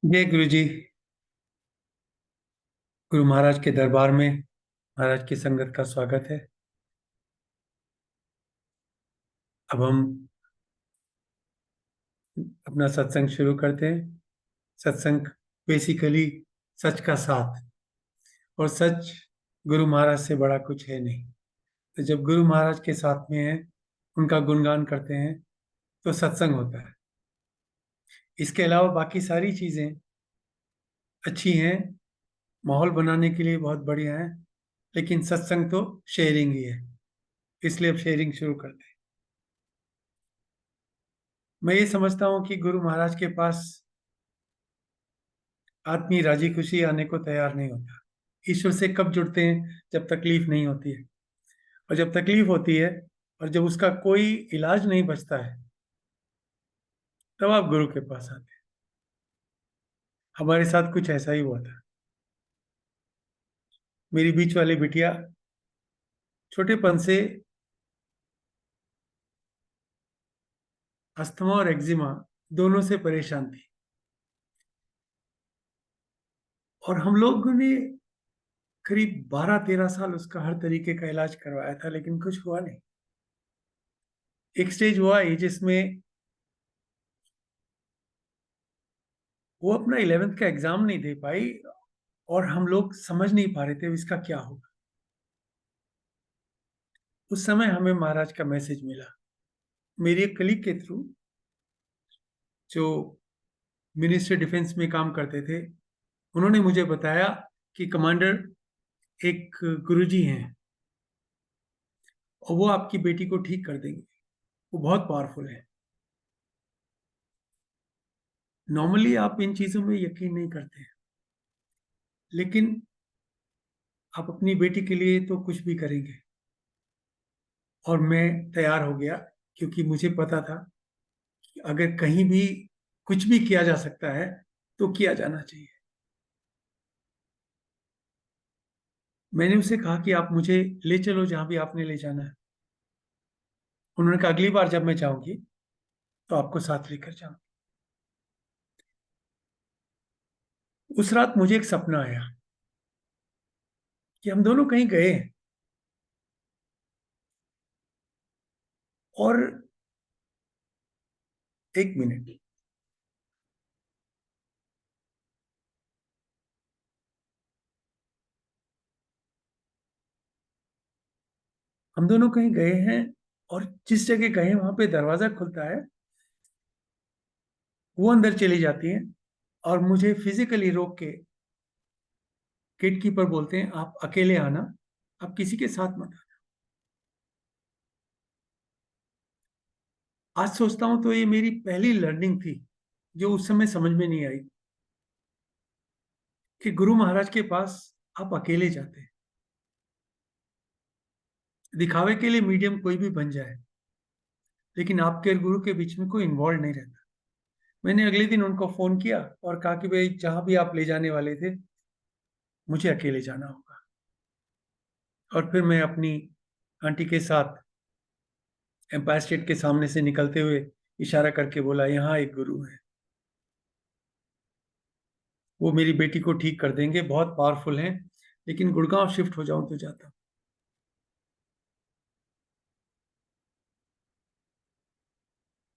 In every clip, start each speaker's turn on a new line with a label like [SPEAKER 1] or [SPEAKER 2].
[SPEAKER 1] जय गुरु जी। गुरु महाराज के दरबार में महाराज की संगत का स्वागत है। अब हम अपना सत्संग शुरू करते हैं। सत्संग बेसिकली सच का साथ, और सच गुरु महाराज से बड़ा कुछ है नहीं। तो जब गुरु महाराज के साथ में है, उनका गुणगान करते हैं, तो सत्संग होता है। इसके अलावा बाकी सारी चीजें अच्छी हैं, माहौल बनाने के लिए बहुत बढ़िया है, लेकिन सत्संग तो शेयरिंग ही है। इसलिए अब शेयरिंग शुरू करते हैं। मैं ये समझता हूँ कि गुरु महाराज के पास आदमी राजी खुशी आने को तैयार नहीं होता। ईश्वर से कब जुड़ते हैं? जब तकलीफ नहीं होती है। और जब तकलीफ होती है और जब उसका कोई इलाज नहीं बचता है, तब आप गुरु के पास आते हैं। हमारे साथ कुछ ऐसा ही हुआ था। मेरी बीच वाली बिटिया छोटेपन से अस्थमा और एक्जिमा दोनों से परेशान थी, और हम लोगों ने करीब 12-13 साल उसका हर तरीके का इलाज करवाया था, लेकिन कुछ हुआ नहीं। एक स्टेज हुआ ही जिसमें वो अपना 11th का एग्जाम नहीं दे पाई, और हम लोग समझ नहीं पा रहे थे इसका क्या होगा। उस समय हमें महाराज का मैसेज मिला, मेरी एक कलीग के थ्रू, जो मिनिस्ट्री डिफेंस में काम करते थे। उन्होंने मुझे बताया कि कमांडर एक गुरुजी हैं, और वो आपकी बेटी को ठीक कर देंगे। वो बहुत पावरफुल है। नॉर्मली आप इन चीजों में यकीन नहीं करते हैं, लेकिन आप अपनी बेटी के लिए तो कुछ भी करेंगे। और मैं तैयार हो गया, क्योंकि मुझे पता था कि अगर कहीं भी कुछ भी किया जा सकता है तो किया जाना चाहिए। मैंने उसे कहा कि आप मुझे ले चलो जहां भी आपने ले जाना है। उन्होंने कहा अगली बार जब मैं जाऊंगी तो आपको साथ लेकर जाऊंगी। उस रात मुझे एक सपना आया कि हम दोनों कहीं गए हैं, और एक मिनट, हम दोनों कहीं गए हैं, और जिस जगह गए हैं वहां पे दरवाजा खुलता है। वो अंदर चली जाती है, और मुझे फिजिकली रोक के गेट कीपर बोलते हैं, आप अकेले आना, आप किसी के साथ मत आना। आज सोचता हूं तो ये मेरी पहली लर्निंग थी, जो उस समय समझ में नहीं आई, कि गुरु महाराज के पास आप अकेले जाते हैं। दिखावे के लिए मीडियम कोई भी बन जाए, लेकिन आपके और गुरु के बीच में कोई इन्वॉल्व नहीं रहता। मैंने अगले दिन उनको फोन किया और कहा कि भाई जहां भी आप ले जाने वाले थे, मुझे अकेले जाना होगा। और फिर मैं अपनी आंटी के साथ एम्पायर स्टेट के सामने से निकलते हुए इशारा करके बोला, यहाँ एक गुरु है, वो मेरी बेटी को ठीक कर देंगे, बहुत पावरफुल हैं, लेकिन गुड़गांव शिफ्ट हो जाऊं तो जाता हूं।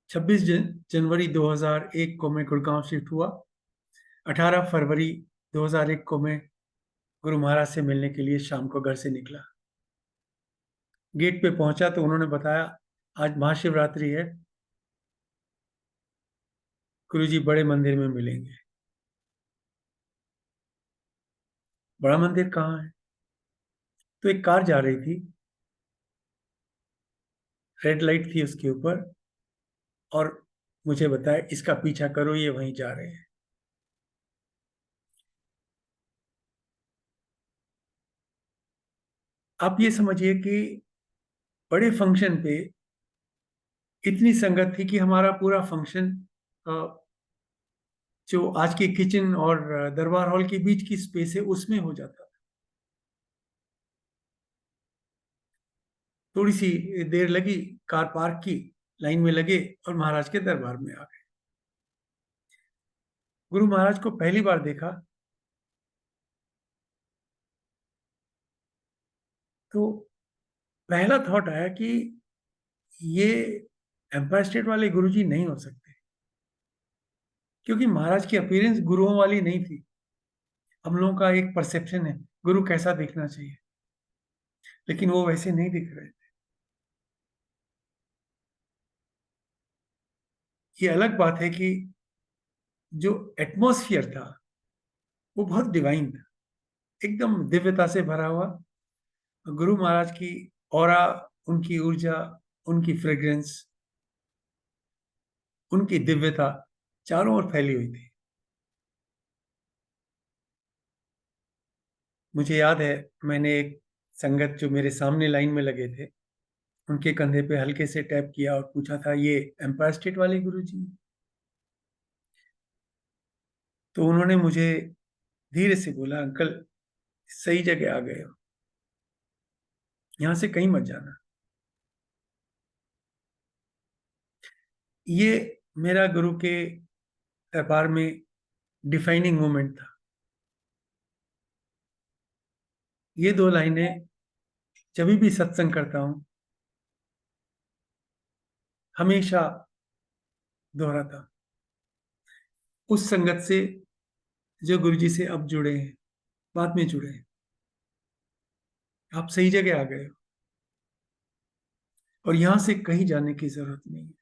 [SPEAKER 1] 26 जनवरी 2001 को मैं गुड़गांव शिफ्ट हुआ। 18 फरवरी 2001 को मैं गुरु महाराज से मिलने के लिए शाम को घर से निकला। गेट पे पहुंचा तो उन्होंने बताया, आज महाशिवरात्रि है, गुरु जी बड़े मंदिर में मिलेंगे। बड़ा मंदिर कहाँ है? तो एक कार जा रही थी, रेड लाइट थी उसके ऊपर, और मुझे बताया इसका पीछा करो, ये वहीं जा रहे हैं। आप ये समझिए कि बड़े फंक्शन पे इतनी संगत थी कि हमारा पूरा फंक्शन, जो आज की किचन और दरबार हॉल के बीच की स्पेस है, उसमें हो जाता था। थोड़ी सी देर लगी, कार पार्क की, लाइन में लगे और महाराज के दरबार में आ गए। गुरु महाराज को पहली बार देखा तो पहला थॉट आया कि ये एम्पायर स्टेट वाले गुरुजी नहीं हो सकते, क्योंकि महाराज की अपीयरेंस गुरुओं वाली नहीं थी। हम लोगों का एक परसेप्शन है गुरु कैसा दिखना चाहिए, लेकिन वो वैसे नहीं दिख रहे थे। ये अलग बात है कि जो एटमॉस्फियर था वो बहुत डिवाइन था, एकदम दिव्यता से भरा हुआ। गुरु महाराज की ऑरा, उनकी ऊर्जा, उनकी फ्रेग्रेंस, उनकी दिव्यता चारों ओर फैली हुई थी। मुझे याद है, मैंने एक संगत जो मेरे सामने लाइन में लगे थे उनके कंधे पे हल्के से टैप किया और पूछा था, ये एम्पायर स्टेट वाले गुरु जी? तो उन्होंने मुझे धीरे से बोला, अंकल सही जगह आ गए हो, यहां से कहीं मत जाना। ये मेरा गुरु के दरबार में डिफाइनिंग मोमेंट था। ये दो लाइनें जब भी सत्संग करता हूं हमेशा दोहराता हूं। उस संगत से जो गुरु जी से अब जुड़े हैं, बाद में जुड़े हैं, आप सही जगह आ गए हो और यहां से कहीं जाने की जरूरत नहीं है।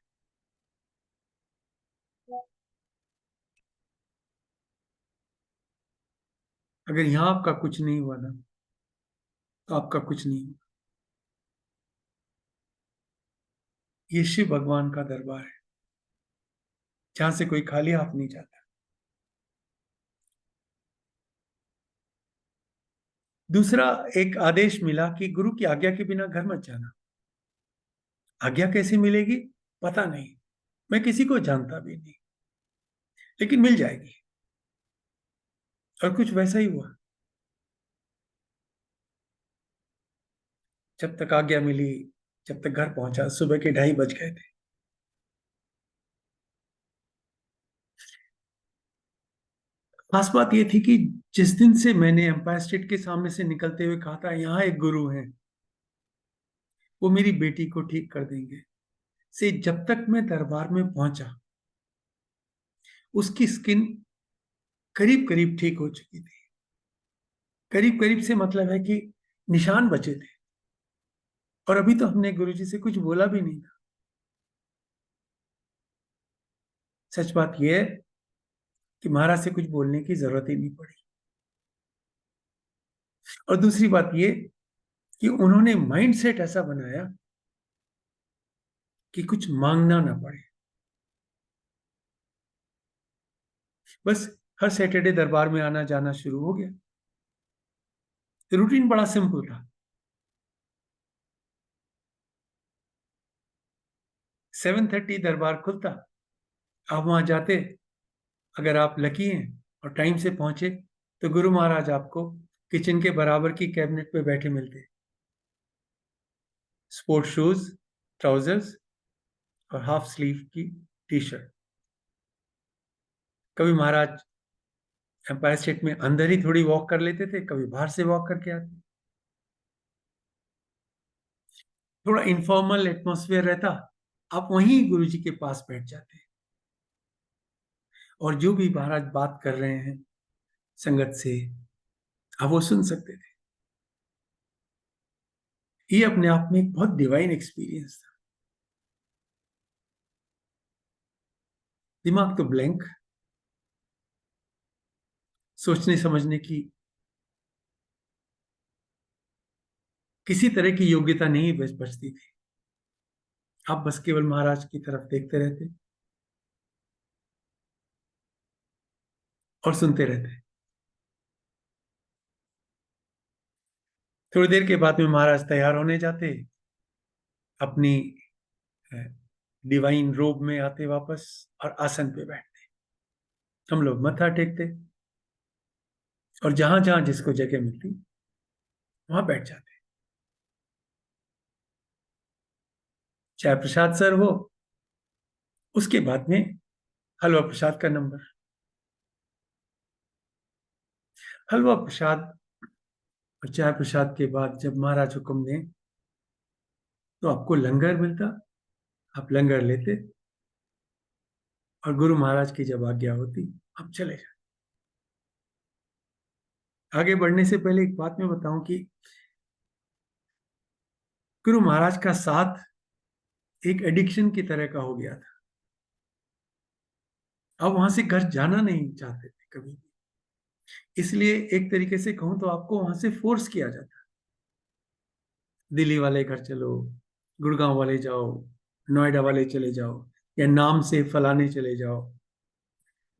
[SPEAKER 1] अगर यहां आपका कुछ नहीं हुआ ना, तो आपका कुछ नहीं हुआ। ये शिव भगवान का दरबार है जहां से कोई खाली हाथ नहीं जाता। दूसरा, एक आदेश मिला कि गुरु की आज्ञा के बिना घर मत जाना। आज्ञा कैसे मिलेगी पता नहीं, मैं किसी को जानता भी नहीं, लेकिन मिल जाएगी। और कुछ वैसा ही हुआ। जब तक आज्ञा मिली, जब तक घर पहुंचा, सुबह के 2:30 बज गए थे। खास बात यह थी कि जिस दिन से मैंने एम्पायर स्टेट के सामने से निकलते हुए कहा था यहाँ एक गुरु है, वो मेरी बेटी को ठीक कर देंगे, से जब तक मैं दरबार में पहुंचा उसकी स्किन करीब करीब ठीक हो चुकी थी। करीब करीब से मतलब है कि निशान बचे थे, और अभी तो हमने गुरुजी से कुछ बोला भी नहीं था। सच बात यह है कि महाराज से कुछ बोलने की जरूरत ही नहीं पड़ी। और दूसरी बात यह कि उन्होंने माइंड सेट ऐसा बनाया कि कुछ मांगना ना पड़े। बस हर सैटरडे दरबार में आना जाना शुरू हो गया। रूटीन बड़ा सिंपल था। 7:30 दरबार खुलता, आप वहां जाते। अगर आप लकी हैं और टाइम से पहुंचे तो गुरु महाराज आपको किचन के बराबर की कैबिनेट पे बैठे मिलते, स्पोर्ट शूज, ट्राउजर्स और हाफ स्लीव की टी शर्ट। कभी महाराज एम्पायर स्टेट में अंदर ही थोड़ी वॉक कर लेते थे, कभी बाहर से वॉक करके आते। थोड़ा इनफॉर्मल एटमोसफियर रहता, आप वहीं गुरु जी के पास बैठ जाते और जो भी महाराज बात कर रहे हैं संगत से आप वो सुन सकते थे। ये अपने आप में एक बहुत डिवाइन एक्सपीरियंस था। दिमाग तो ब्लैंक, सोचने समझने की किसी तरह की योग्यता नहीं बचती थी। आप बस केवल महाराज की तरफ देखते रहते और सुनते रहते। थोड़ी देर के बाद में महाराज तैयार होने जाते, अपनी डिवाइन रोब में आते वापस और आसन पे बैठते। हम लोग मत्था टेकते और जहां जहां जिसको जगह मिलती वहां बैठ जाते। चाहे प्रसाद सर हो, उसके बाद में हलवा प्रसाद का नंबर। हलवा प्रसाद और चाय प्रसाद के बाद जब महाराज हुक्म दें तो आपको लंगर मिलता, आप लंगर लेते, और गुरु महाराज की जब आज्ञा होती आप चले जाते। आगे बढ़ने से पहले एक बात मैं बताऊं कि गुरु महाराज का साथ एक एडिक्शन की तरह का हो गया था। अब वहां से घर जाना नहीं चाहते थे कभी भी। इसलिए एक तरीके से कहूं तो आपको वहां से फोर्स किया जाता। दिल्ली वाले घर चलो, गुड़गांव वाले जाओ, नोएडा वाले चले जाओ, या नाम से फलाने चले जाओ।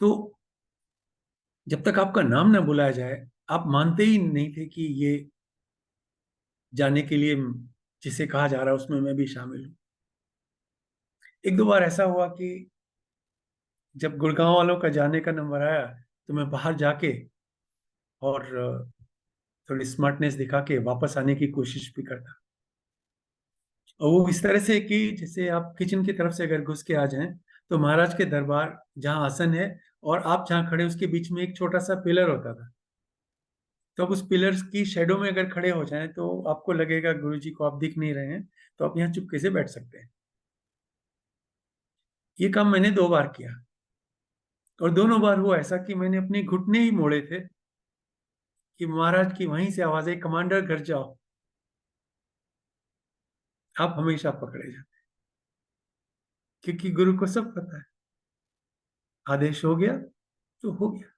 [SPEAKER 1] तो जब तक आपका नाम ना बुलाया जाए आप मानते ही नहीं थे कि ये जाने के लिए जिसे कहा जा रहा है उसमें मैं भी शामिल हूँ। एक दो बार ऐसा हुआ कि जब गुड़गांव वालों का जाने का नंबर आया तो मैं बाहर जाके और थोड़ी स्मार्टनेस दिखा के वापस आने की कोशिश भी करता। और वो इस तरह से कि जैसे आप किचन की तरफ से अगर घुस के आ जाएं तो महाराज के दरबार जहाँ आसन है और आप जहाँ खड़े उसके बीच में एक छोटा सा पिलर होता था। तो आप उस पिलर्स की शेडो में अगर खड़े हो जाएं तो आपको लगेगा गुरु जी को आप दिख नहीं रहे हैं, तो आप यहाँ चुपके से बैठ सकते हैं। ये काम मैंने दो बार किया, और दोनों बार हुआ ऐसा कि मैंने अपने घुटने ही मोड़े थे कि महाराज की वहीं से आवाज आई, कमांडर घर जाओ। आप हमेशा पकड़े जाते, क्योंकि गुरु को सब पता है, आदेश हो गया तो हो गया।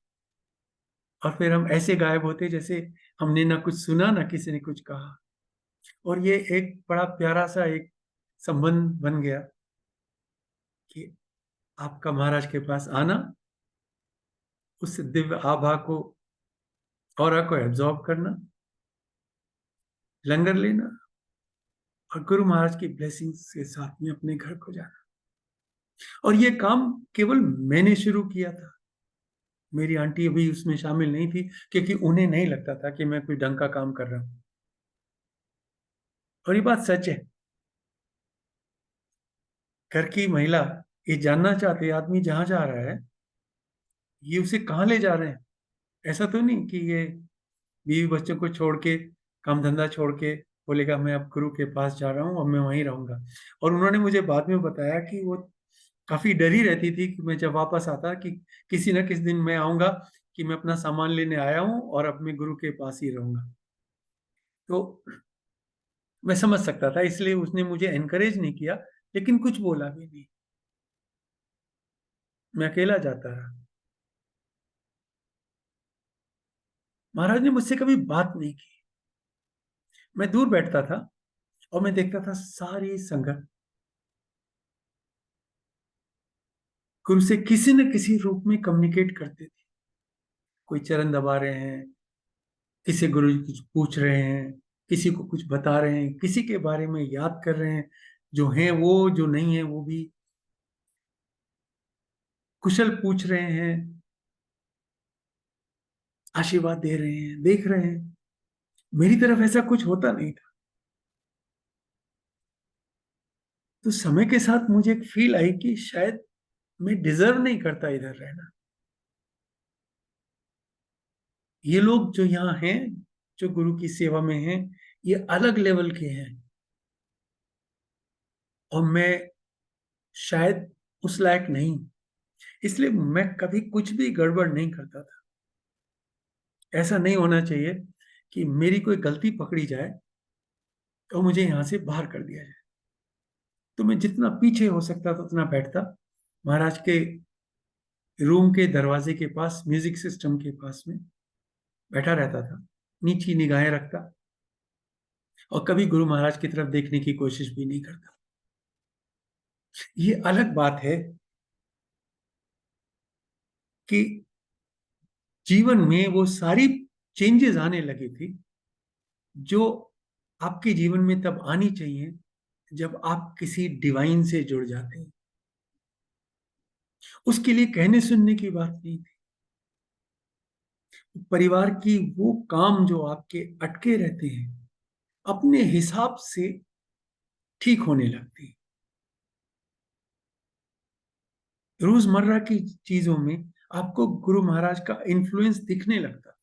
[SPEAKER 1] और फिर हम ऐसे गायब होते जैसे हमने ना कुछ सुना ना किसी ने कुछ कहा। और ये एक बड़ा प्यारा सा एक संबंध बन गया कि आपका महाराज के पास आना, उस दिव्य आभा को, ऑरा को एब्जॉर्ब करना, लंगर लेना, और गुरु महाराज की ब्लेसिंग्स के साथ में अपने घर को जाना। और ये काम केवल मैंने शुरू किया था, मेरी आंटी अभी उसमें शामिल नहीं थी, क्योंकि उन्हें नहीं लगता था कि मैं कोई ढंग का काम कर रहा हूं। और ये बात सच है, घर की महिला ये जानना चाहती है आदमी जहां जा रहा है ये उसे कहाँ ले जा रहे हैं। ऐसा तो नहीं कि ये बीवी बच्चों को छोड़ के, काम धंधा छोड़ के बोलेगा मैं अब गुरु के पास जा रहा हूँ और मैं वहीं रहूंगा। और उन्होंने मुझे बाद में बताया कि वो काफी डरी रहती थी कि मैं जब वापस आता कि किसी न किसी दिन मैं आऊंगा कि मैं अपना सामान लेने आया हूँ और अब मैं गुरु के पास ही रहूंगा। तो मैं समझ सकता था, इसलिए उसने मुझे एनकरेज नहीं किया, लेकिन कुछ बोला भी नहीं। मैं अकेला जाता रहा। महाराज ने मुझसे कभी बात नहीं की। मैं दूर बैठता था और मैं देखता था सारी संगत गुरु से किसी न किसी रूप में कम्युनिकेट करते थे। कोई चरण दबा रहे हैं, किसी गुरु जी कुछ पूछ रहे हैं, किसी को कुछ बता रहे हैं, किसी के बारे में याद कर रहे हैं, जो हैं वो, जो नहीं है वो भी कुशल पूछ रहे हैं, आशीर्वाद दे रहे हैं, देख रहे हैं। मेरी तरफ ऐसा कुछ होता नहीं था। तो समय के साथ मुझे एक फील आई कि शायद मैं डिजर्व नहीं करता इधर रहना। ये लोग जो यहाँ हैं, जो गुरु की सेवा में हैं, ये अलग लेवल के हैं, और मैं शायद उस लायक नहीं। इसलिए मैं कभी कुछ भी गड़बड़ नहीं करता था। ऐसा नहीं होना चाहिए कि मेरी कोई गलती पकड़ी जाए और मुझे यहां से बाहर कर दिया जाए। तो मैं जितना पीछे हो सकता था उतना बैठता, महाराज के रूम के दरवाजे के पास, म्यूजिक सिस्टम के पास में बैठा रहता था, नीची निगाहें रखता, और कभी गुरु महाराज की तरफ देखने की कोशिश भी नहीं करता। ये अलग बात है कि जीवन में वो सारी चेंजेस आने लगी थी जो आपके जीवन में तब आनी चाहिए जब आप किसी डिवाइन से जुड़ जाते हैं। उसके लिए कहने सुनने की बात नहीं थी। परिवार की वो काम जो आपके अटके रहते हैं अपने हिसाब से ठीक होने लगती है। रोजमर्रा की चीजों में आपको गुरु महाराज का इन्फ्लुएंस दिखने लगता है।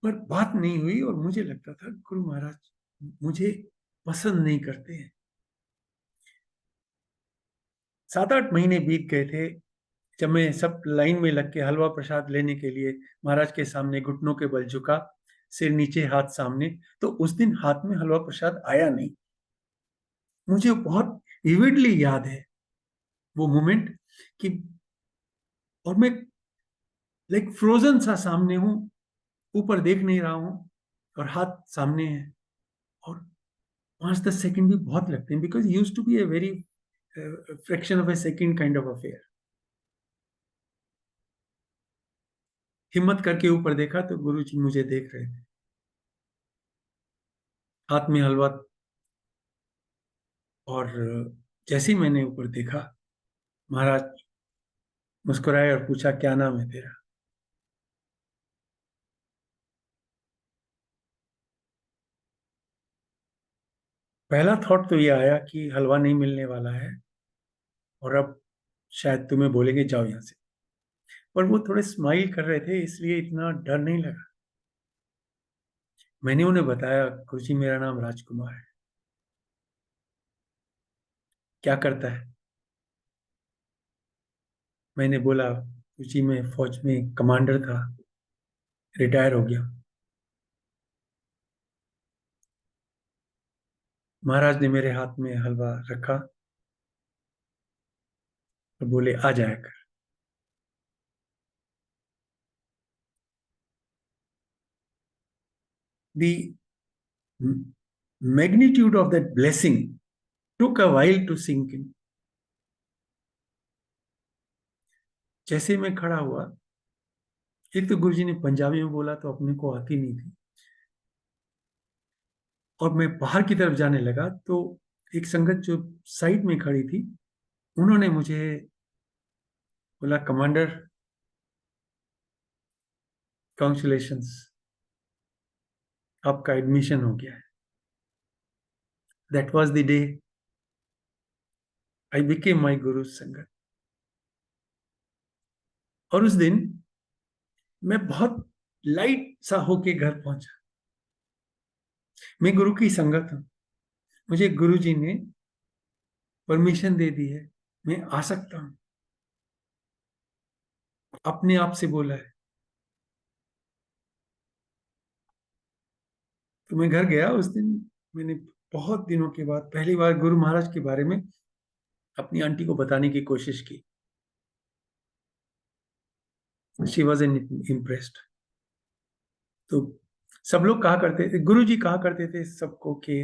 [SPEAKER 1] पर बात नहीं हुई और मुझे लगता था गुरु महाराज मुझे पसंद नहीं करते हैं। 7-8 महीने बीत गए थे जब मैं सब लाइन में लग के हलवा प्रसाद लेने के लिए महाराज के सामने घुटनों के बल झुका, सिर नीचे हाथ सामने, तो उस दिन हाथ में हलवा प्रसाद आया नहीं। मुझे बहुत विविडली याद है वो मोमेंट कि, और मैं लाइक फ्रोजन सा सामने हूं, ऊपर देख नहीं रहा हूं और हाथ सामने है। और 5-10 सेकंड भी बहुत लगते हैं because use to be a very fraction of a second kind of affair. हिम्मत करके ऊपर देखा तो गुरु जी मुझे देख रहे थे, हाथ में हलवा। और जैसे ही मैंने ऊपर देखा, महाराज मुस्कुराए और पूछा, क्या नाम है तेरा? पहला थॉट तो ये आया कि हलवा नहीं मिलने वाला है और अब शायद तुम्हें बोलेंगे जाओ यहां से। पर वो थोड़े स्माइल कर रहे थे इसलिए इतना डर नहीं लगा। मैंने उन्हें बताया, गुरुजी मेरा नाम राजकुमार है। क्या करता है? मैंने बोला, गुरुजी मैं फौज में कमांडर था, रिटायर हो गया। महाराज ने मेरे हाथ में हलवा रखा और बोले आ जाया कर। The magnitude of that blessing took a while to sink in. जैसे मैं खड़ा हुआ, एक तो गुरुजी ने पंजाबी में बोला तो अपने को आती नहीं थी, और मैं बाहर की तरफ जाने लगा तो एक संगत जो साइड में खड़ी थी, उन्होंने मुझे बोला, कमांडर कॉन्ग्रेचुलेशंस, आपका एडमिशन हो गया है। That was the day I became my गुरु संगत। और उस दिन मैं बहुत लाइट सा होके घर पहुंचा। मैं गुरु की संगत हूं, मुझे गुरु जी ने परमिशन दे दी है, मैं आ सकता हूं, अपने आप से बोला है। तो मैं घर गया उस दिन। मैंने बहुत दिनों के बाद पहली बार गुरु महाराज के बारे में अपनी आंटी को बताने की कोशिश की। She was impressed. तो सब लोग कहा करते थे, गुरु जी कहा करते थे सबको कि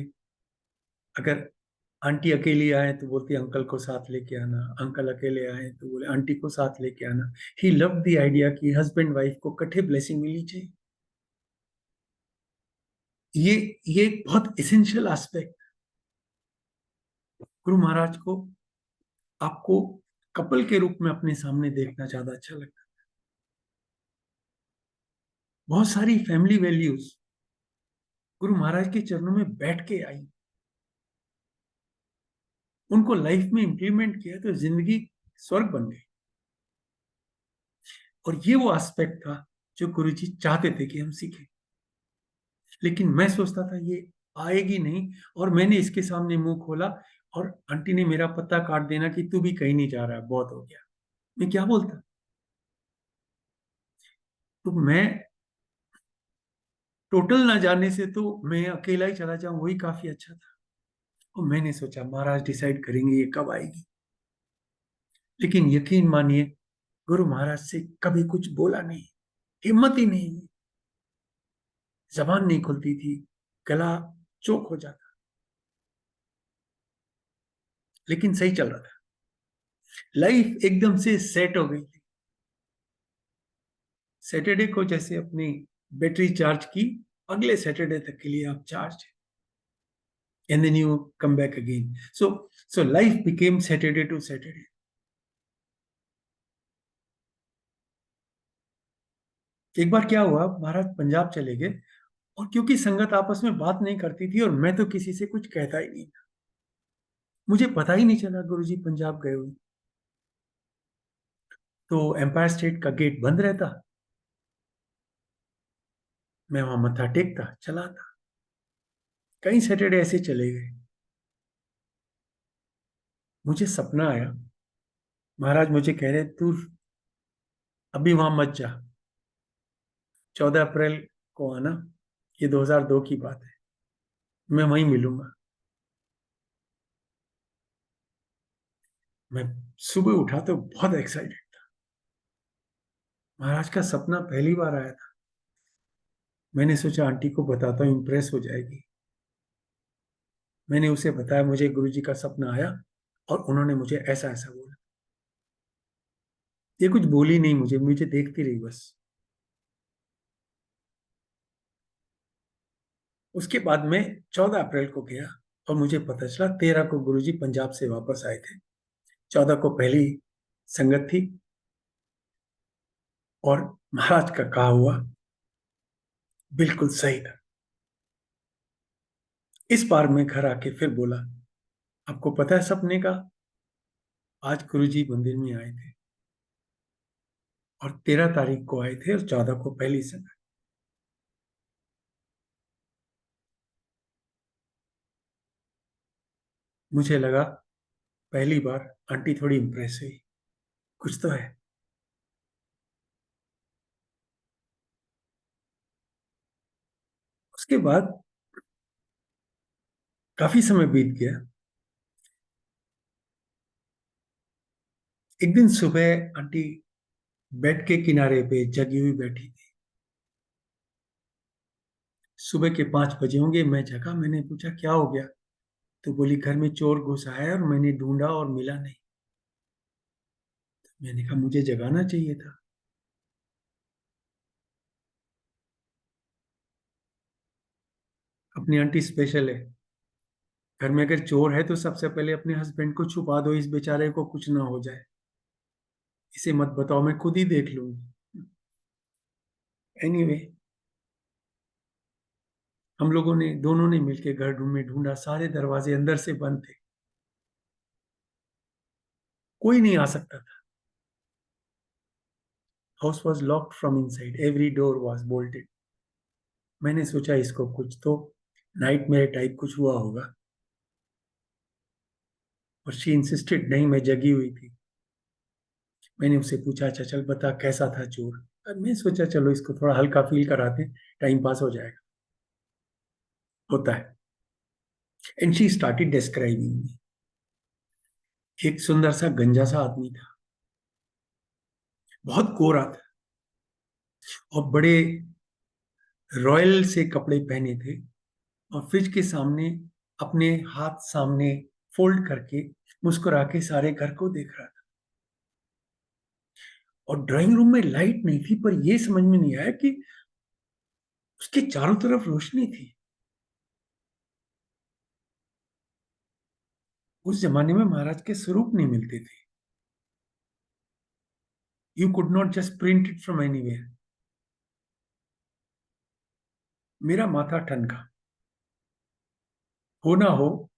[SPEAKER 1] अगर आंटी अकेली आए तो बोलती अंकल को साथ लेके आना, अंकल अकेले आए तो बोले आंटी को साथ लेके आना। ही लव द आइडिया कि हस्बैंड वाइफ को इकट्ठे ब्लेसिंग मिलनी चाहिए। ये ये एक बहुत एसेंशियल एस्पेक्ट। गुरु महाराज को आपको कपल के रूप में अपने सामने देखना ज्यादा अच्छा लगता है। बहुत सारी फैमिली वैल्यूज गुरु महाराज के चरणों में बैठ के आई, उनको लाइफ में इंप्लीमेंट किया तो जिंदगी स्वर्ग बन गई। और ये वो एस्पेक्ट था जो गुरु जी चाहते थे कि हम सीखें। लेकिन मैं सोचता था ये आएगी नहीं, और मैंने इसके सामने मुंह खोला और आंटी ने मेरा पत्ता काट देना कि तू भी कहीं नहीं जा रहा, बहुत हो गया। मैं क्या बोलता? तो मैं टोटल ना जाने से तो मैं अकेला ही चला जाऊं, वही काफी अच्छा था। और मैंने सोचा महाराज डिसाइड करेंगे ये कब आएगी। लेकिन यकीन मानिए, गुरु महाराज से कभी कुछ बोला नहीं, हिम्मत ही नहीं हुई, जबान नहीं खुलती थी, गला चोक हो जाता। लेकिन सही चल रहा था, लाइफ एकदम से सेट हो गई थी। सैटरडे को जैसे अपनी बैटरी चार्ज की, अगले सैटरडे तक के लिए आप charge, and then you come back again. So life became Saturday to Saturday. एक बार क्या हुआ, महाराज पंजाब चले गए, और क्योंकि संगत आपस में बात नहीं करती थी और मैं तो किसी से कुछ कहता ही नहीं था, मुझे पता ही नहीं चला गुरुजी पंजाब गए हुए। तो एम्पायर स्टेट का गेट बंद रहता, मैं वहां मत्था टेकता चला था। कई सैटरडे ऐसे चले गए। मुझे सपना आया, महाराज मुझे कह रहे तू अभी वहां मत जा, 14 अप्रैल को आना, ये 2002 की बात है, मैं वहीं मिलूंगा। मैं सुबह उठा तो बहुत एक्साइटेड था। महाराज का सपना पहली बार आया था। मैंने सोचा आंटी को बताता हूँ, इम्प्रेस हो जाएगी। मैंने उसे बताया मुझे गुरुजी का सपना आया और उन्होंने मुझे ऐसा ऐसा बोला। ये कुछ बोली नहीं, मुझे मुझे देखती रही बस। उसके बाद मैं 14 अप्रैल को गया और मुझे पता चला 13 को गुरुजी पंजाब से वापस आए थे। 14 को पहली संगत थी और महाराज का कहा हुआ बिल्कुल सही था। इस बार मैं घर आके फिर बोला, आपको पता है सपने का, आज गुरुजी मंदिर में आए थे और 13 तारीख को आए थे और 14 को पहली संगत। मुझे लगा पहली बार आंटी थोड़ी इंप्रेस हुई, कुछ तो है। उसके बाद काफी समय बीत गया। एक दिन सुबह आंटी बेड के किनारे पे जगी हुई बैठी थी। सुबह के 5 बजे होंगे, मैं जगा, मैंने पूछा क्या हो गया। तो बोली घर में चोर घुस आया है और मैंने ढूंढा और मिला नहीं। मैंने कहा मुझे जगाना चाहिए था। अपनी आंटी स्पेशल है। घर में अगर चोर है तो सबसे पहले अपने हस्बैंड को छुपा दो, इस बेचारे को कुछ ना हो जाए। इसे मत बताओ, मैं खुद ही देख लूंगी। एनीवे, हम लोगों ने दोनों ने मिलकर घर में ढूंढा, सारे दरवाजे अंदर से बंद थे, कोई नहीं आ सकता था। House was locked from inside, every door was bolted. मैंने सोचा इसको कुछ तो नाइट मेरे टाइप कुछ हुआ होगा, और शी इंसिस्टेड, नहीं मैं जगी हुई थी। मैंने उसे पूछा अच्छा चल बता कैसा था चोर। अब मैं सोचा चलो इसको थोड़ा हल्का फील कराते, टाइम पास हो जाएगा, होता है। एंड शी स्टार्टेड डिस्क्राइबिंग मी। एक सुंदर सा गंजा सा आदमी था, बहुत गोरा था और बड़े रॉयल से कपड़े पहने थे, और फ्रिज के सामने अपने हाथ सामने फोल्ड करके मुस्कुरा के सारे घर को देख रहा था। और ड्राइंग रूम में लाइट नहीं थी, पर यह समझ में नहीं आया कि उसके चारों तरफ रोशनी थी। उस जमाने में महाराज के स्वरूप नहीं मिलते थे। You could not just print it from anywhere. मेरा माथा ठनका, हो ना हो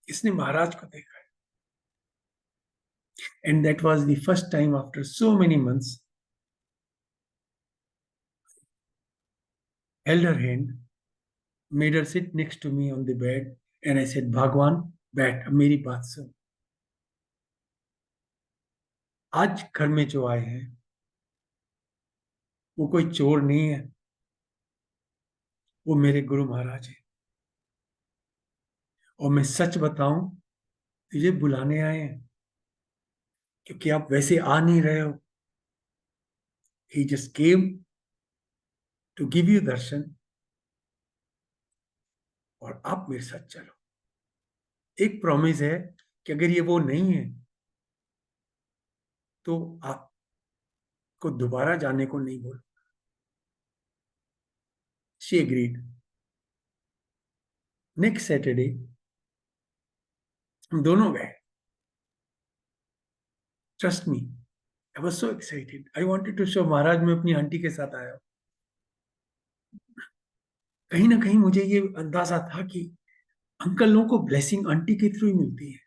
[SPEAKER 1] इसने महाराज को देखा है। And that was the first time after so many months held her hand, made her sit next to me on the bed, and I said, भगवान बैठ, अब मेरी बात सुन। आज घर में जो आए हैं वो कोई चोर नहीं है, वो मेरे गुरु महाराज हैं। और मैं सच बताऊं, तुझे बुलाने आए हैं, क्योंकि आप वैसे आ नहीं रहे हो। He just came to give you darshan, और आप मेरे साथ चलो। एक प्रॉमिस है कि अगर ये वो नहीं है तो आपको दोबारा जाने को नहीं बोलो। She agreed. नेक्स्ट सैटरडे हम दोनों गए। Trust me, I was so excited, I wanted to show Maharaj मैं अपनी आंटी के साथ आया हूं। कहीं ना कहीं मुझे ये अंदाजा था कि अंकल लोगों को ब्लेसिंग आंटी के थ्रू ही मिलती है,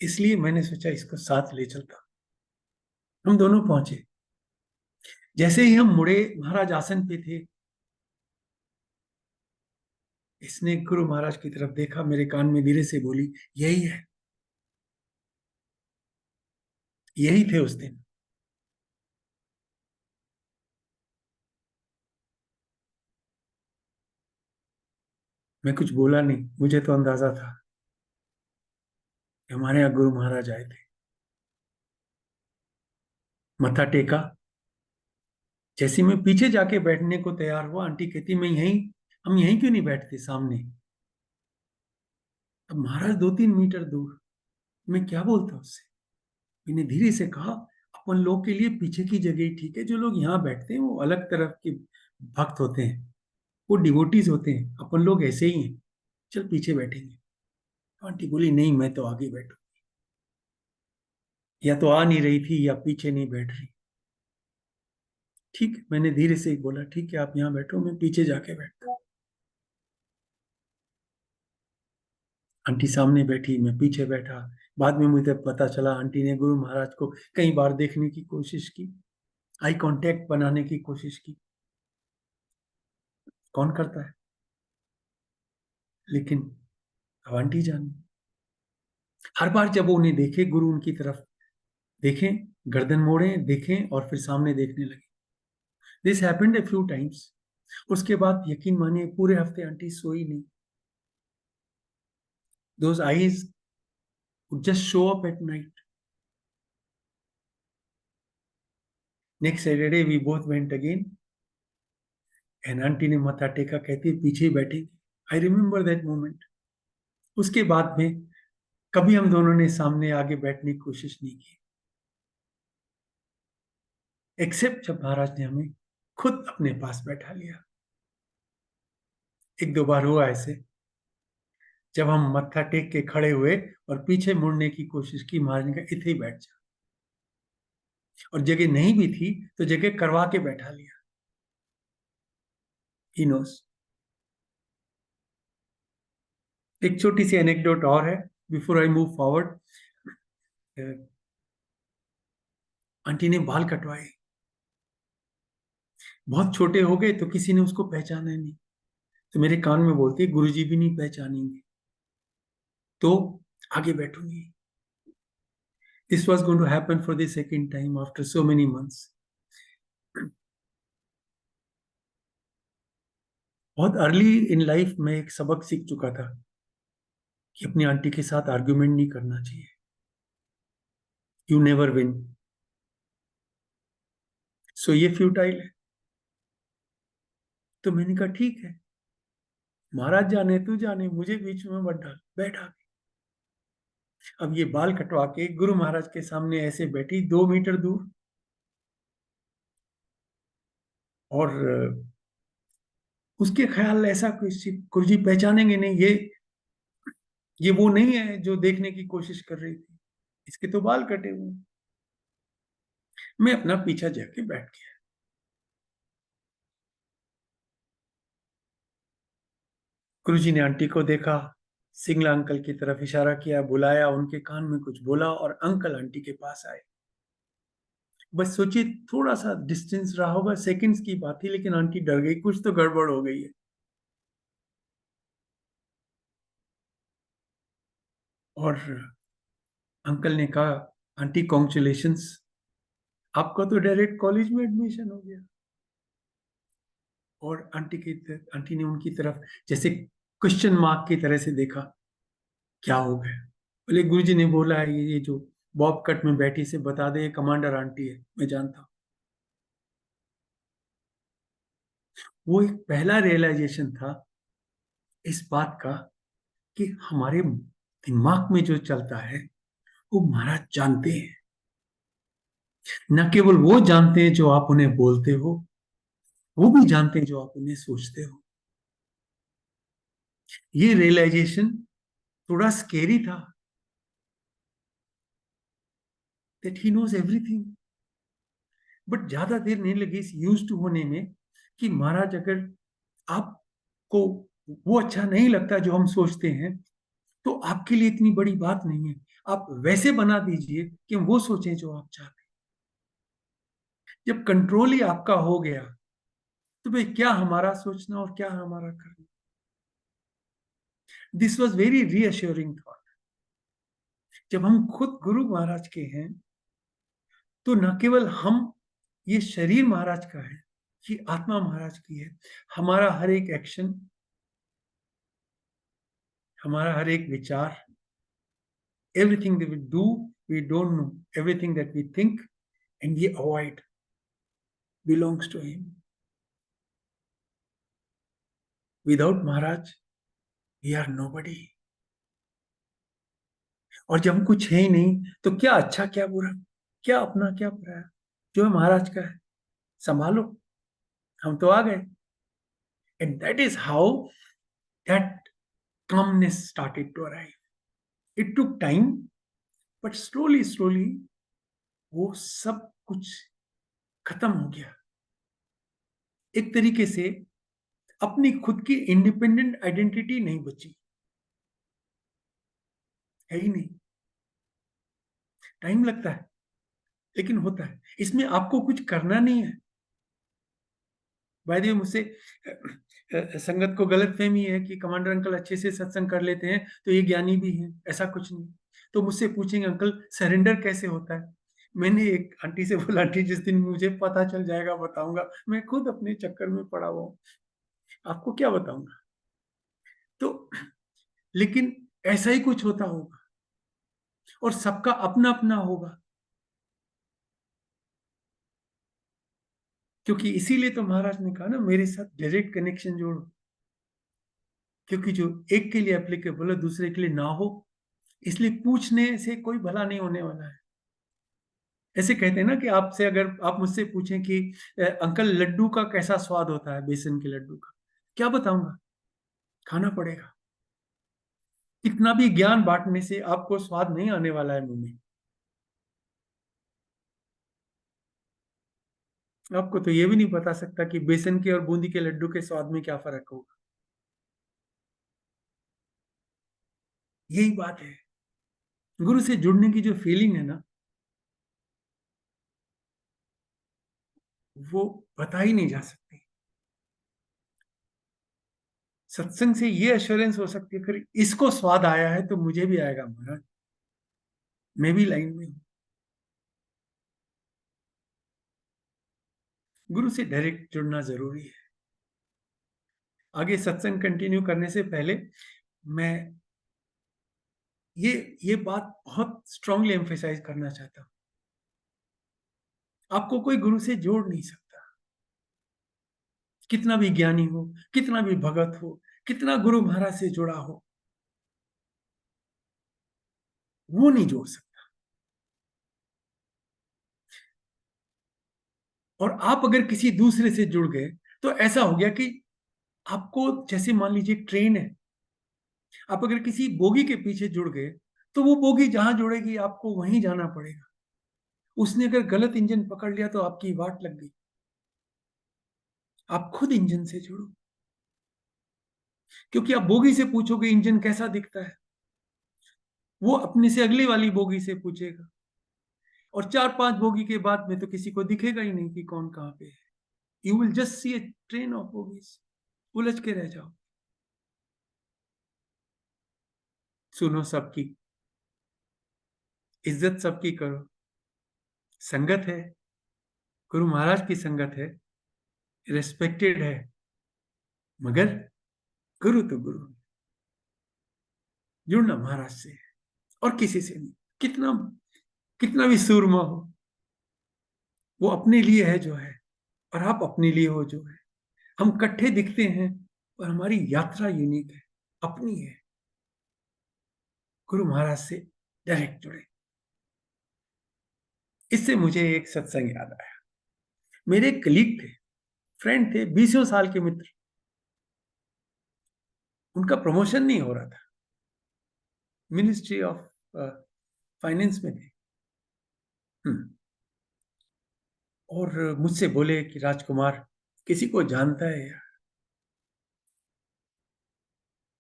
[SPEAKER 1] इसलिए मैंने सोचा इसको साथ ले चलता। हम दोनों पहुंचे। जैसे ही हम मुड़े, महाराज आसन पे थे। इसने गुरु महाराज की तरफ देखा, मेरे कान में धीरे से बोली, यही है, यही थे उस दिन। मैं कुछ बोला नहीं, मुझे तो अंदाजा था कि हमारे यहाँ गुरु महाराज आए थे। मत्था टेका। जैसे मैं पीछे जाके बैठने को तैयार हुआ, आंटी कहती, मैं यहीं, हम यहीं क्यों नहीं बैठते सामने? अब महाराज 2-3 मीटर दूर, मैं क्या बोलता उससे? मैंने धीरे से कहा, अपन लोग के लिए पीछे की जगह ही ठीक है। जो लोग यहाँ बैठते हैं वो अलग तरफ के भक्त होते हैं, वो डिवोटीज होते हैं, अपन लोग ऐसे ही हैं, चल पीछे बैठेंगे। तो आंटी बोली, नहीं मैं तो आगे बैठू। या तो आ नहीं रही थी या पीछे नहीं बैठ रही। ठीक है, मैंने धीरे से ही बोला, ठीक है आप यहाँ बैठो, मैं पीछे जाके बैठता हूँ। आंटी सामने बैठी, मैं पीछे बैठा। बाद में मुझे पता चला आंटी ने गुरु महाराज को कई बार देखने की कोशिश की, आई कांटेक्ट बनाने की कोशिश की। कौन करता है? लेकिन अब आंटी जाने। हर बार जब वो उन्हें देखे, गुरु उनकी तरफ देखें, गर्दन मोड़े देखें और फिर सामने देखने लगे। This happened a few times. उसके बाद यकीन मानिए पूरे हफ्ते आंटी सोई नहीं। Those eyes would just show up at night. Next Saturday we both went again. And aunty ने माथा टेका, कहती है पीछे ही बैठेगी। I remember that moment. उसके बाद में कभी हम दोनों ने सामने आगे बैठने की कोशिश नहीं की, एक्सेप्ट जब महाराज ने हमें खुद अपने पास बैठा लिया। एक दो बार हुआ ऐसे, जब हम मत्था टेक के खड़े हुए और पीछे मुड़ने की कोशिश की, महाराज ने कहा इथे ही बैठ जा, और जगह नहीं भी थी तो जगह करवा के बैठा लिया। He knows. एक छोटी सी एनेक्डोट और है before I move forward. Aunty ने बाल कटवाए, बहुत छोटे हो गए तो किसी ने उसको पहचाना नहीं, तो मेरे कान में बोलती है, गुरुजी भी नहीं पहचानेंगे तो आगे बैठूंगी। This was going to happen for the second time after so many months. बहुत अर्ली इन लाइफ में एक सबक सीख चुका था कि अपनी आंटी के साथ आर्ग्यूमेंट नहीं करना चाहिए। You never win. सो ये फ्यूटाइल है। तो मैंने कहा ठीक है, महाराज जाने तू जाने, मुझे बीच में मत डाल, बैठा। अब ये बाल कटवा के गुरु महाराज के सामने ऐसे बैठी 2 मीटर दूर, और उसके ख्याल ऐसा कोई गुरुजी पहचानेंगे नहीं, ये वो नहीं है जो देखने की कोशिश कर रही थी, इसके तो बाल कटे हुए। मैं अपना पीछा जाके बैठ गया। गुरुजी ने आंटी को देखा, सिंगला अंकल की तरफ इशारा किया, बुलाया, उनके कान में कुछ बोला और अंकल आंटी के पास आए। बस सोचिए थोड़ा सा डिस्टेंस रहा होगा, सेकंड्स की बात थी, लेकिन आंटी डर गई, कुछ तो गड़बड़ हो गई है। और अंकल ने कहा, आंटी कॉन्ग्रेचुलेशंस, आपका तो डायरेक्ट कॉलेज में एडमिशन हो गया। और आंटी ने उनकी तरफ जैसे क्वेश्चन मार्क की तरह से देखा, क्या हो गया? बोले गुरुजी ने बोला है ये जो बॉब कट में बैठी से बता दे, ये कमांडर आंटी है, मैं जानता हूँ। वो एक पहला रियलाइजेशन था इस बात का कि हमारे दिमाग में जो चलता है वो महाराज जानते हैं। न केवल वो जानते हैं जो आप उन्हें बोलते हो, वो भी जानते हैं जो आप उन्हें सोचते हो। ये रियलाइजेशन थोड़ा स्केरी था, that he knows everything. But ज्यादा देर नहीं लगी इस यूज टू होने में, कि महाराज अगर आपको वो अच्छा नहीं लगता जो हम सोचते हैं, तो आपके लिए इतनी बड़ी बात नहीं है, आप वैसे बना दीजिए कि वो सोचें जो आप चाहते जब कंट्रोल ही आपका हो गया तो भाई क्या हमारा सोचना और क्या हमारा करना। This was very reassuring thought. जब हम खुद गुरु महाराज के हैं तो न केवल हम, ये शरीर महाराज का है, ये आत्मा महाराज की है। हमारा हर एक एक्शन, हमारा हर एक विचार, everything that we do, we don't know. Everything that we think and we avoid belongs to him. Without Maharaj, we are nobody. और जब हम कुछ है ही नहीं तो क्या अच्छा क्या बुरा, क्या अपना क्या पराया, जो है महाराज का है, संभालो, हम तो आ गए। And that is how that calmness started to arrive. It took time, but slowly slowly वो सब कुछ खत्म हो गया। एक तरीके से अपनी खुद की इंडिपेंडेंट आइडेंटिटी नहीं बची, है ही नहीं। टाइम लगता है लेकिन होता है। इसमें आपको कुछ करना नहीं है। भाई देव, मुझसे संगत को गलत फहमी है कि कमांडर अंकल अच्छे से सत्संग कर लेते हैं तो ये ज्ञानी भी हैं। ऐसा कुछ नहीं। तो मुझसे पूछेंगे अंकल सरेंडर कैसे होता है। मैंने एक आंटी से बोला, आंटी जिस दिन मुझे पता चल जाएगा बताऊंगा, मैं खुद अपने चक्कर में पड़ा हुआ हूं, आपको क्या बताऊंगा। तो लेकिन ऐसा ही कुछ होता होगा और सबका अपना अपना होगा, क्योंकि इसीलिए तो महाराज ने कहा ना मेरे साथ डायरेक्ट कनेक्शन जोड़ो, क्योंकि जो एक के लिए एप्लीकेबल है दूसरे के लिए ना हो, इसलिए पूछने से कोई भला नहीं होने वाला है। ऐसे कहते हैं ना कि आपसे अगर आप मुझसे पूछें कि अंकल लड्डू का कैसा स्वाद होता है, बेसन के लड्डू का, क्या बताऊंगा, खाना पड़ेगा। कितना भी ज्ञान बांटने से आपको स्वाद नहीं आने वाला है मुंह में। आपको तो ये भी नहीं बता सकता कि बेसन के और बूंदी के लड्डू के स्वाद में क्या फर्क होगा। यही बात है, गुरु से जुड़ने की जो फीलिंग है ना, वो बता ही नहीं जा सकती। सत्संग से ये एश्योरेंस हो सकती है, अगर इसको स्वाद आया है तो मुझे भी आएगा महाराज, मैं भी लाइन में हूं। गुरु से डायरेक्ट जुड़ना जरूरी है। आगे सत्संग कंटिन्यू करने से पहले मैं ये बात बहुत स्ट्रांगली एम्फेसाइज करना चाहता हूं, आपको कोई गुरु से जोड़ नहीं सकता। कितना भी ज्ञानी हो, कितना भी भगत हो, कितना गुरु महाराज से जुड़ा हो, वो नहीं जोड़ सकता। और आप अगर किसी दूसरे से जुड़ गए तो ऐसा हो गया कि आपको, जैसे मान लीजिए ट्रेन है, आप अगर किसी बोगी के पीछे जुड़ गए तो वो बोगी जहां जुड़ेगी आपको वहीं जाना पड़ेगा। उसने अगर गलत इंजन पकड़ लिया तो आपकी वाट लग गई। आप खुद इंजन से जुड़ो, क्योंकि आप बोगी से पूछोगे इंजन कैसा दिखता है, वो अपने से अगली वाली बोगी से पूछेगा, और 4-5 बोगी के बाद में तो किसी को दिखेगा ही नहीं कि कौन कहां पे है। You will just see A train of bogies, उलझ के रह जाओ। सुनो सबकी, इज्जत सबकी करो। संगत है, गुरु महाराज की संगत है, रिस्पेक्टेड है, मगर गुरु तो गुरु, जुड़ना महाराज से है और किसी से नहीं। कितना कितना भी सूरमा हो, वो अपने लिए है जो है, और आप अपने लिए हो जो है। हम इकट्ठे दिखते हैं और हमारी यात्रा यूनिक है, अपनी है। गुरु महाराज से डायरेक्ट जुड़े। इससे मुझे एक सत्संग याद आया। मेरे एक कलीग थे, फ्रेंड थे, 20 साल के मित्र। उनका प्रमोशन नहीं हो रहा था, मिनिस्ट्री ऑफ फाइनेंस में थे। और मुझसे बोले कि राजकुमार, किसी को जानता है यार,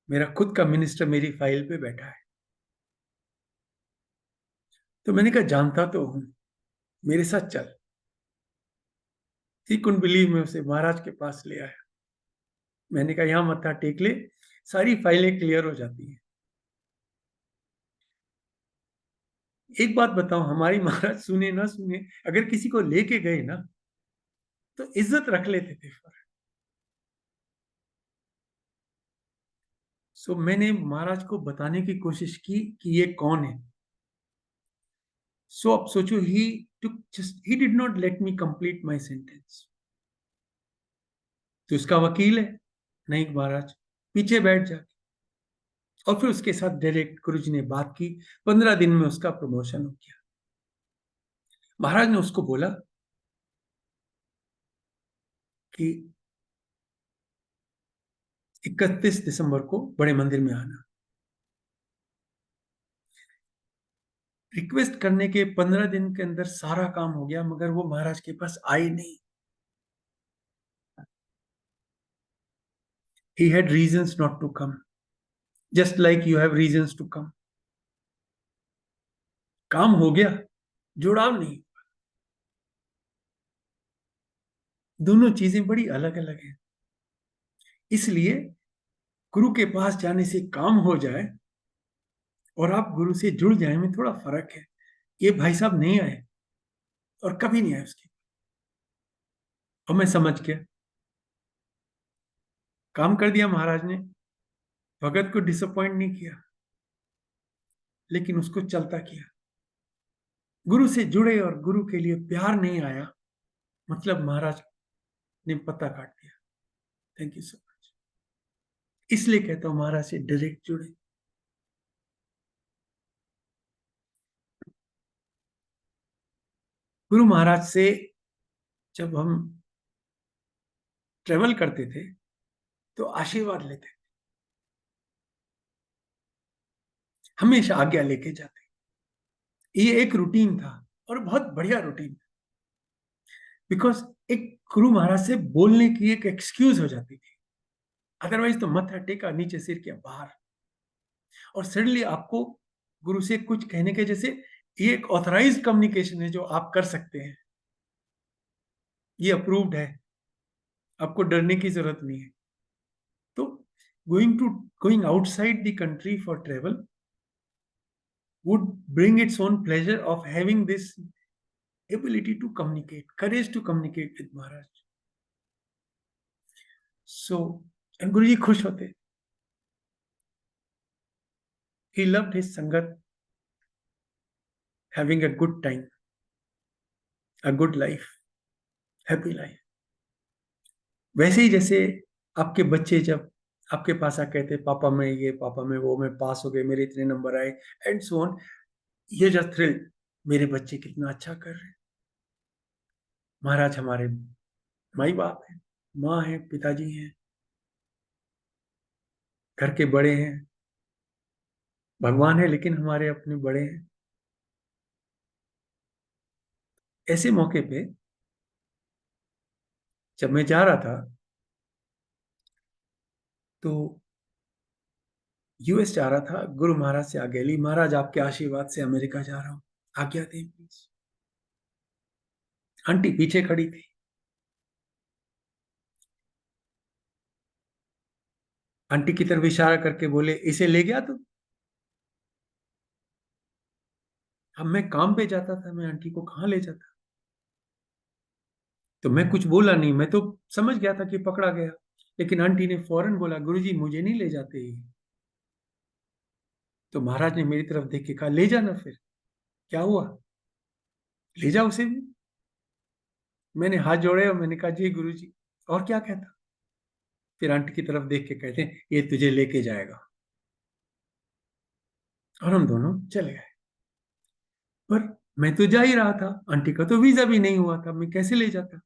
[SPEAKER 1] मेरा खुद का मिनिस्टर मेरी फाइल पे बैठा है। तो मैंने कहा जानता तो हूं, मेरे साथ चल। ही कुडंट बिलीव, मैं उसे महाराज के पास ले आया। मैंने कहा यहाँ मत्था टेक ले, सारी फाइलें क्लियर हो जाती हैं। एक बात बताओ, हमारी महाराज सुने ना सुने, अगर किसी को लेके गए ना तो इज्जत रख लेते थे फिर। सो मैंने महाराज को बताने की कोशिश की कि ये कौन है। सो अब सोचो, he did not let me complete my sentence. तो उसका वकील है, नहीं महाराज, पीछे बैठ जा। और फिर उसके साथ डायरेक्ट गुरुजी ने बात की। 15 दिन में उसका प्रमोशन हो गया। महाराज ने उसको बोला कि 31 दिसंबर को बड़े मंदिर में आना। रिक्वेस्ट करने के 15 दिन के अंदर सारा काम हो गया, मगर वो महाराज के पास आई नहीं। He had reasons not to come, just like you have reasons to come. काम हो गया, जुड़ाव नहीं। दोनों चीजें बड़ी अलग अलग हैं। इसलिए गुरु के पास जाने से काम हो जाए और आप गुरु से जुड़ जाए में थोड़ा फर्क है। ये भाई साहब नहीं आए और कभी नहीं आए उसके, और मैं समझ गया। काम कर दिया महाराज ने, भगत को डिसअपॉइंट नहीं किया, लेकिन उसको चलता किया। गुरु से जुड़े और गुरु के लिए प्यार नहीं आया, मतलब महाराज ने पत्ता काट दिया। Thank you so much. इसलिए कहता हूं महाराज से डायरेक्ट जुड़े। गुरु महाराज से जब हम ट्रेवल करते थे तो आशीर्वाद लेते, हमेशा आज्ञा लेके जाते। ये एक रूटीन था और बहुत बढ़िया रूटीन, बिकॉज एक गुरु महाराज से बोलने की एक एक्सक्यूज हो जाती थी। अदरवाइज तो मत्था टेका, नीचे सिर किया, बाहर। और सडनली आपको गुरु से कुछ कहने के जैसे, ये एक ऑथराइज्ड कम्युनिकेशन है जो आप कर सकते हैं, ये अप्रूव्ड है, आपको डरने की जरूरत नहीं है। तो going outside the country for travel would bring its own pleasure of having this ability to communicate, courage to communicate with Maharaj. So, and Guruji खुश होते। He loved his sangat, having a good time, a good life, happy life. वैसे ही जैसे आपके बच्चे जब आपके पास आ कहते, पापा मैं ये, पापा मैं वो, मैं पास हो गए, मेरे इतने नंबर आए, एंड सो ऑन, ये जस्ट थ्रिल, मेरे बच्चे कितना अच्छा कर रहे हैं। महाराज हमारे माई बाप हैं, माँ हैं, पिताजी हैं, घर के बड़े हैं, भगवान है लेकिन हमारे अपने बड़े हैं। ऐसे मौके पे जब मैं जा रहा था तो यूएस जा रहा था, गुरु महाराज से आज्ञा ली, महाराज आपके आशीर्वाद से अमेरिका जा रहा हूं, आज्ञा दें प्लीज। आंटी पीछे खड़ी थी। आंटी की तरफ इशारा करके बोले, इसे ले गया तू? अब मैं काम पे जाता था, मैं आंटी को कहाँ ले जाता। तो मैं कुछ बोला नहीं, मैं तो समझ गया था कि पकड़ा गया। लेकिन आंटी ने फौरन बोला, गुरुजी मुझे नहीं ले जाते। तो महाराज ने मेरी तरफ देख के कहा, ले जाना फिर, क्या हुआ, ले जाओ उसे भी। मैंने हाथ जोड़े और मैंने कहा, जी गुरुजी, और क्या कहता। फिर आंटी की तरफ देख के कहते हैं, ये तुझे लेके जाएगा। और हम दोनों चले गए। पर मैं तो जा ही रहा था, आंटी का तो वीजा भी नहीं हुआ था, मैं कैसे ले जाता।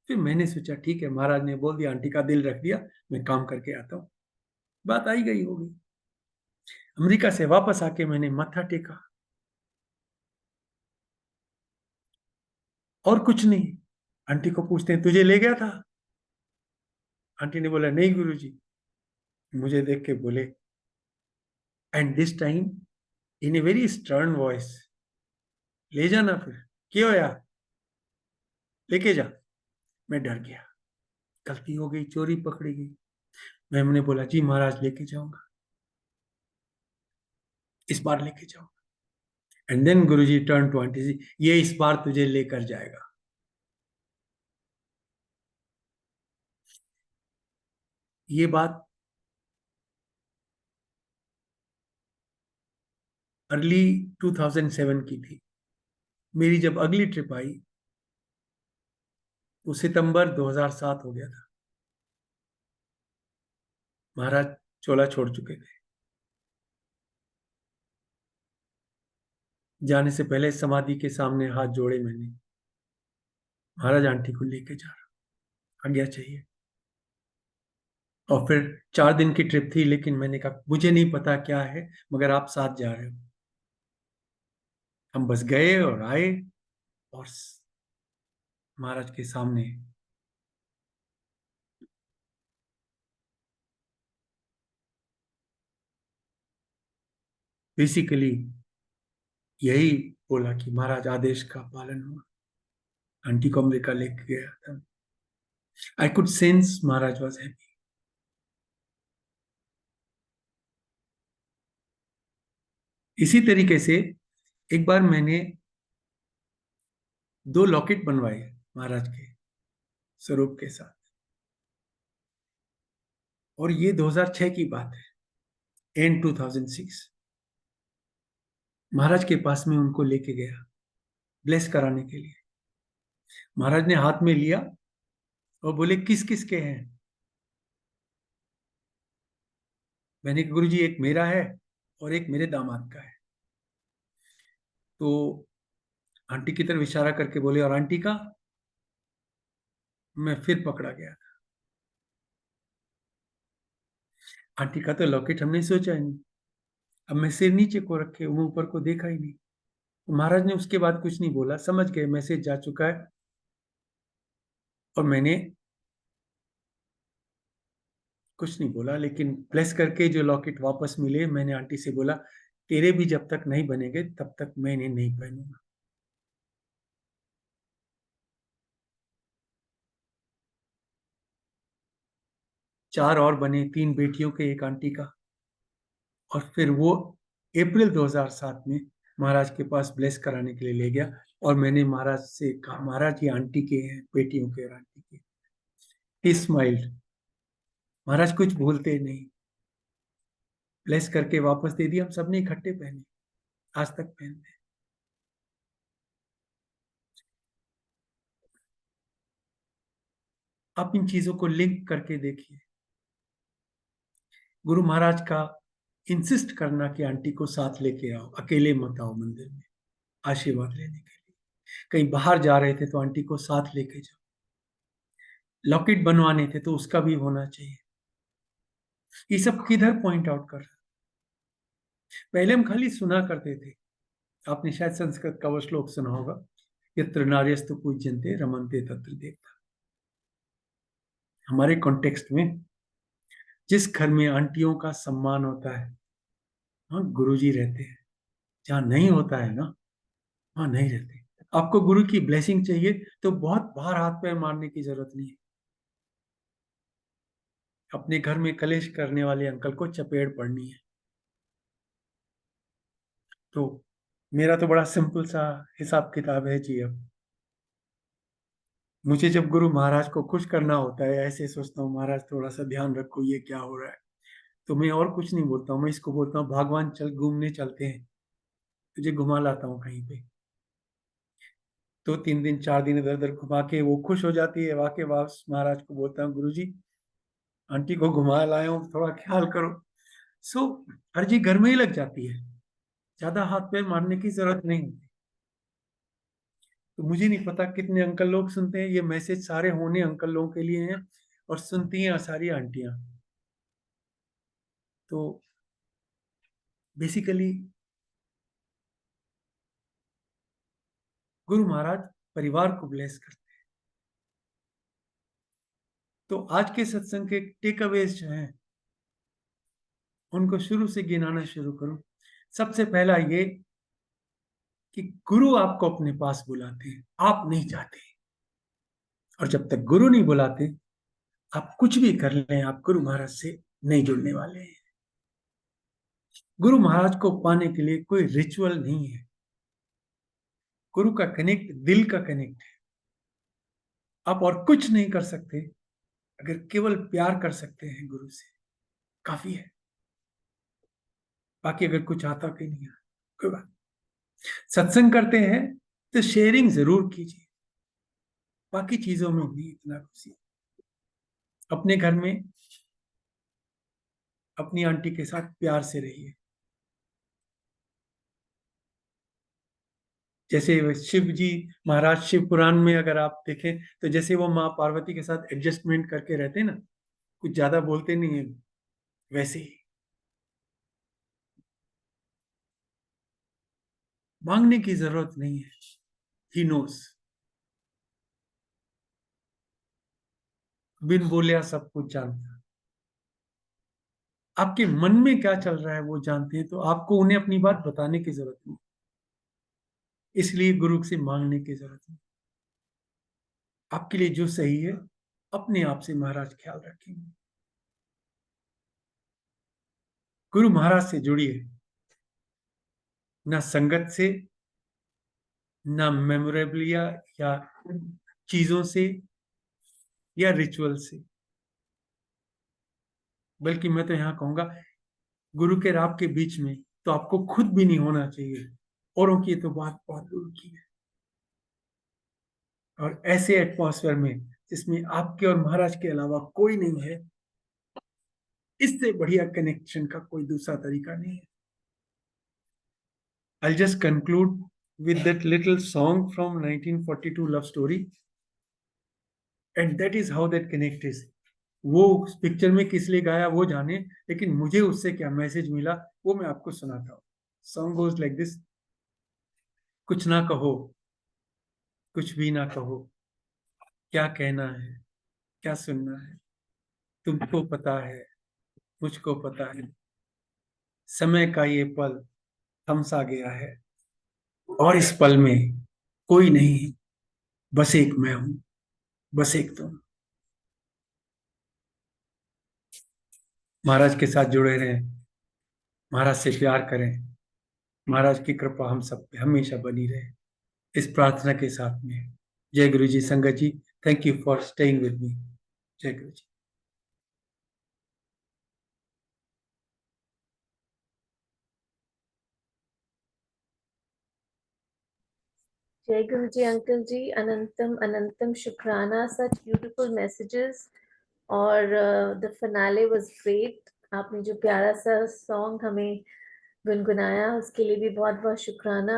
[SPEAKER 1] फिर मैंने सोचा ठीक है, महाराज ने बोल दिया, आंटी का दिल रख दिया, मैं काम करके आता हूँ, बात आई गई होगी। अमेरिका से वापस आके मैंने माथा टेका और कुछ नहीं। आंटी को पूछते हैं, तुझे ले गया था? आंटी ने बोला, नहीं गुरुजी। मुझे देख के बोले, and this time in a very stern voice, ले जाना फिर, क्यों यार, लेके जा। मैं डर गया, गलती हो गई, चोरी पकड़ी गई। मैंने बोला जी महाराज लेके जाऊंगा, इस बार लेके जाऊंगा। And then Guruji turn to aunty ji, ये इस बार तुझे लेकर जाएगा। ये बात अर्ली 2007 की थी। मेरी जब अगली ट्रिप आई वो सितंबर 2007 हो गया था। महाराज चोला छोड़ चुके थे। जाने से पहले समाधि के सामने हाथ जोड़े मैंने, महाराज आंटी को लेके जा रहा, आज्ञा चाहिए। और फिर 4 दिन की ट्रिप थी, लेकिन मैंने कहा मुझे नहीं पता क्या है, मगर आप साथ जा रहे हो। हम बस गए और आए, और महाराज के सामने बेसिकली यही बोला कि महाराज आदेश का पालन हुआ। आंटी को अमेरिका लेके गया था। I could sense Maharaj was happy. इसी तरीके से एक बार मैंने 2 लॉकेट बनवाए महाराज के स्वरूप के साथ, और ये 2006 की बात है, एंड 2006। महाराज के पास में उनको लेके गया ब्लेस कराने के लिए। महाराज ने हाथ में लिया और बोले किस किस के हैं। मैंने कहा गुरुजी एक मेरा है और एक मेरे दामाद का है। तो आंटी की तरफ इशारा करके बोले और आंटी का। मैं फिर पकड़ा गया। आंटी का तो लॉकेट हमने सोचा ही नहीं। अब मैं सिर नीचे को रखे, मुंह ऊपर को देखा ही नहीं। तो महाराज ने उसके बाद कुछ नहीं बोला, समझ गए मैसेज जा चुका है। और मैंने कुछ नहीं बोला, लेकिन प्लेस करके जो लॉकेट वापस मिले, मैंने आंटी से बोला तेरे भी जब तक नहीं बनेंगे तब तक मैं इन्हें नहीं पहनूंगा। 4 और बने, 3 बेटियों के, एक आंटी का। और फिर वो अप्रैल 2007 में महाराज के पास ब्लेस कराने के लिए ले गया। और मैंने महाराज से कहा महाराज ये आंटी के हैं, बेटियों के और आंटी के। ही स्माइल्ड। महाराज कुछ भूलते नहीं, ब्लेस करके वापस दे दिया। हम सबने इकट्ठे पहने, आज तक पहनते हैं। आप इन चीजों को लिंक करके देखिए। गुरु महाराज का इंसिस्ट करना कि आंटी को साथ लेके आओ, अकेले मत आओ मंदिर में आशीर्वाद लेने के लिए। कहीं बाहर जा रहे थे तो आंटी को साथ लेके जाओ। लॉकेट बनवाने थे तो उसका भी होना चाहिए। ये सब किधर पॉइंट आउट कर रहे हैं? पहले हम खाली सुना करते थे। आपने शायद संस्कृत का वो श्लोक सुना होगा, यत्र नार्यस्तु पूज्यन्ते रमन्ते तत्र देवता। हमारे कॉन्टेक्स्ट में जिस घर में आंटियों का सम्मान होता है, वहाँ गुरुजी रहते हैं। जहाँ नहीं होता है ना, वहाँ नहीं रहते। आपको गुरु की ब्लेसिंग चाहिए तो बहुत बाहर हाथ पैर मारने की जरूरत नहीं है। अपने घर में कलेश करने वाले अंकल को चपेड़ पड़नी है। तो मेरा तो बड़ा सिंपल सा हिसाब किताब है जी। अब मुझे जब गुरु महाराज को खुश करना होता है, ऐसे सोचता हूँ महाराज थोड़ा सा ध्यान रखो ये क्या हो रहा है, तो मैं और कुछ नहीं बोलता हूँ। मैं इसको बोलता हूँ भगवान चल घूमने चलते हैं, तुझे घुमा लाता हूँ कहीं पे। तो 3 दिन 4 दिन इधर उधर घुमा के वो खुश हो जाती है। वाके वापस महाराज को बोलता हूँ गुरु जी आंटी को घुमा लाया हूँ, थोड़ा ख्याल करो। सो अर्जी घर में ही लग जाती है, ज्यादा हाथ पैर मारने की जरूरत नहीं होती। तो मुझे नहीं पता कितने अंकल लोग सुनते हैं ये मैसेज, सारे होने अंकल लोगों के लिए हैं, और सुनती हैं सारी आंटियां। तो बेसिकली गुरु महाराज परिवार को ब्लेस करते हैं। तो आज के सत्संग के टेक अवेज जो हैं उनको शुरू से गिनाना शुरू करूं। सबसे पहला ये कि गुरु आपको अपने पास बुलाते हैं, आप नहीं चाहते। और जब तक गुरु नहीं बुलाते, आप कुछ भी कर लें, आप गुरु महाराज से नहीं जुड़ने वाले हैं। गुरु महाराज को पाने के लिए कोई रिचुअल नहीं है। गुरु का कनेक्ट दिल का कनेक्ट है। आप और कुछ नहीं कर सकते, अगर केवल प्यार कर सकते हैं गुरु से, काफी है। बाकी अगर कुछ आता कि नहीं आता, कोई बात। सत्संग करते हैं तो शेयरिंग जरूर कीजिए, बाकी चीजों में भी इतना खुशी। अपने घर में अपनी आंटी के साथ प्यार से रहिए। जैसे शिव जी महाराज, शिव पुराण में अगर आप देखें तो जैसे वो माँ पार्वती के साथ एडजस्टमेंट करके रहते हैं ना, कुछ ज्यादा बोलते नहीं है, वैसे ही मांगने की जरूरत नहीं है। ही नोस, बिन बोलिया सब कुछ जानता। आपके मन में क्या चल रहा है वो जानते हैं, तो आपको उन्हें अपनी बात बताने की जरूरत नहीं, इसलिए गुरु से मांगने की जरूरत नहीं। आपके लिए जो सही है, अपने आप से महाराज ख्याल रखेंगे। गुरु महाराज से जुड़िए, ना संगत से, ना मेमोरेबलिया या चीजों से या रिचुअल से, बल्कि मैं तो यहाँ कहूंगा गुरु के और आपके बीच में तो आपको खुद भी नहीं होना चाहिए, औरों की तो बात बहुत दूर की है। और ऐसे एटमॉस्फेयर में जिसमें आपके और महाराज के अलावा कोई नहीं है, इससे बढ़िया कनेक्शन का कोई दूसरा तरीका नहीं है। I'll just conclude with that little song from 1942 love story, and that is how that connect is. वो पिक्चर में किस लिए गाया वो जाने, लेकिन मुझे उससे क्या मैसेज मिला वो मैं आपको सुनाता हूँ। Song goes like this. कुछ ना कहो, कुछ भी ना कहो, क्या कहना है, क्या सुनना है, तुमको पता है, मुझको पता है, समय का ये पल थम सा गया है, और इस पल में कोई नहीं है, बस एक मैं हूं, बस एक तुम। महाराज के साथ जुड़े रहें, महाराज से प्यार करें, महाराज की कृपा हम सब पे हमेशा बनी रहे, इस प्रार्थना के साथ में। जय गुरु जी। संगत जी, thank you for staying with me. जय गुरु जी।
[SPEAKER 2] जय गुरु जी अंकल जी, अनंतम अनंतम शुक्राना, सच ब्यूटीफुल मैसेजेस। और द फिनाले वाज ग्रेट। आपने जो प्यारा सा सॉन्ग हमें गुनगुनाया उसके लिए भी बहुत बहुत शुक्राना।